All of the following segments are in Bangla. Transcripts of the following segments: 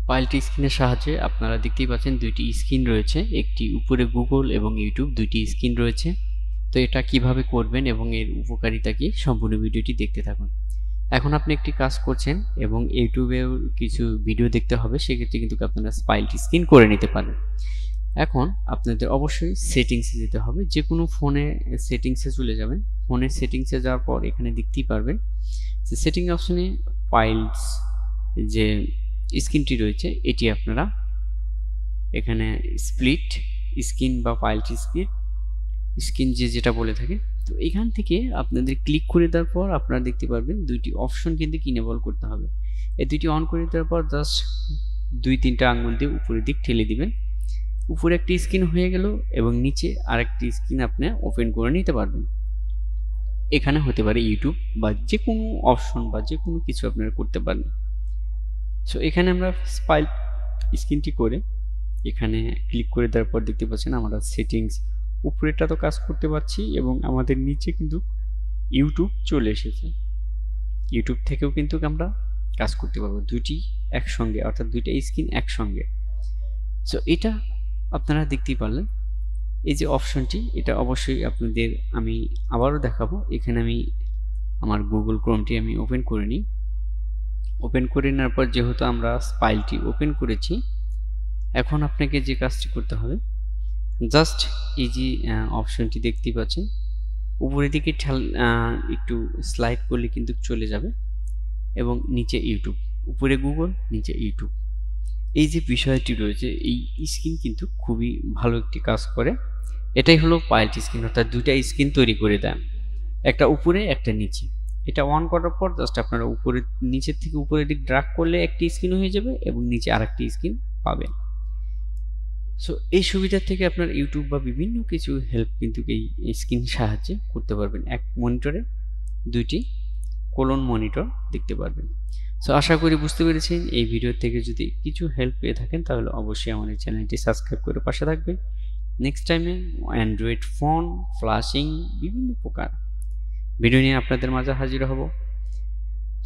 পাইলট স্ক্রিনের সাহায্যে আপনারা দেখতেই পাচ্ছেন দুইটি স্ক্রিন রয়েছে, একটি উপরে গুগল এবং ইউটিউব দুইটি স্ক্রিন রয়েছে। তো এটা কিভাবে করবেন এবং এর উপকারিতা কি সম্পূর্ণ ভিডিওটি দেখতে থাকুন। এখন আপনি একটি কাজ করছেন এবং ইউটিউবেও কিছু ভিডিও দেখতে হবে, সেক্ষেত্রে কিন্তু আপনারা পাইলট স্ক্রিন করে নিতে পারেন। এখন আপনাদের অবশ্যই সেটিংসে যেতে হবে, যে কোনো ফোনে সেটিংসে চলে যাবেন। ফোনের সেটিংসে যাওয়ার পর এখানে দেখতেই পারবেন যে সেটিং অপশনে পাইলটস যে স্ক্রিনটি রয়েছে এটি আপনারা এখানে স্প্লিট স্ক্রিন বা পাইলট স্ক্রিন যেটা বলে থাকে, তো এখান থেকে আপনাদের ক্লিক করে দেওয়ার পর আপনারা দেখতে পারবেন দুইটি অপশন কিন্তু ইনেবল করতে হবে। এই দুইটি অন করে দেওয়ার পর জাস্ট 2-3টা আঙ্গুল দিয়ে উপরের দিক ঠেলে দিবেন। উপরে একটি স্ক্রিন হয়ে গেল এবং নিচে আরেকটি স্ক্রিন আপনি ওপেন করে নিতে পারবেন। এখানে হতে পারে ইউটিউব বা যে কোনো অপশন বা যে কোনো কিছু আপনারা করতে পারেন। সো এখানে আমরা পাইলট স্ক্রিনটি করে এখানে ক্লিক করে দেওয়ার পর দেখতে পাচ্ছেন আমরা সেটিংস উপরেটা তো কাজ করতে পারছি এবং আমাদের নিচে কিন্তু ইউটিউব চলে এসেছে। ইউটিউব থেকেও কিন্তু আমরা কাজ করতে পারবো দুইটি একসঙ্গে, অর্থাৎ দুইটা স্ক্রিন একসঙ্গে। সো এটা আপনারা দেখতেই পারলেন। এই যে অপশনটি, এটা অবশ্যই আপনাদের আমি আবারও দেখাবো। এখানে আমি আমার গুগল ক্রোমটি আমি ওপেন করে নিই। ওপেন করে নেওয়ার পর যেহেতু আমরা ফাইলটি ওপেন করেছি, এখন আপনাকে যে কাজটি করতে হবে, জাস্ট এই যে অপশনটি দেখতেই পাচ্ছেন উপরের দিকে একটু স্লাইড করলে কিন্তু চলে যাবে এবং নিচে ইউটিউব, উপরে গুগল নিচে ইউটিউব। এই যে বিষয়টি রয়েছে, এই স্ক্রিন কিন্তু খুবই ভালো একটি কাজ করে। এটাই হলো পাইলট স্ক্রিন, অর্থাৎ দুইটা স্ক্রিন তৈরি করে দেয়, একটা উপরে একটা নিচে। এটা অন করার পর জাস্ট আপনারা উপরে নিচের থেকে উপরের দিক ড্রাগ করলে একটি স্ক্রিন হয়ে যাবে এবং নিচে আরেকটি স্ক্রিন পাবেন। সো এই সুবিধা থেকে আপনার ইউটিউব বা বিভিন্ন কিছু হেল্প কিন্তু এই স্ক্রিন সাহায্যে করতে পারবেন। এক মনিটরে দুইটি কোলন মনিটর দেখতে পারবেন। সো আশা করি বুঝতে পেরেছেন। এই ভিডিও থেকে যদি কিছু হেল্প পেয়ে থাকেন তাহলে অবশ্যই আমাদের চ্যানেলটি সাবস্ক্রাইব করে পাশে থাকবেন। নেক্সট টাইমে অ্যান্ড্রয়েড ফোন, ফ্ল্যাশিং, বিভিন্ন প্রকার ভিডিও নিয়ে আপনাদের মাঝে হাজির হব।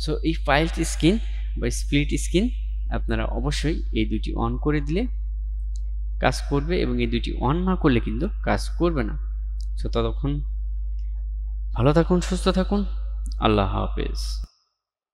সো এই পাইলট স্ক্রিন বা স্প্লিট স্ক্রিন আপনারা অবশ্যই এই দুটি অন করে দিলে কাজ করবে এবং এই দুটি অন না করলে কিন্তু কাজ করবে না। সো ততক্ষণ ভালো থাকুন, সুস্থ থাকুন, আল্লাহ হাফেজ।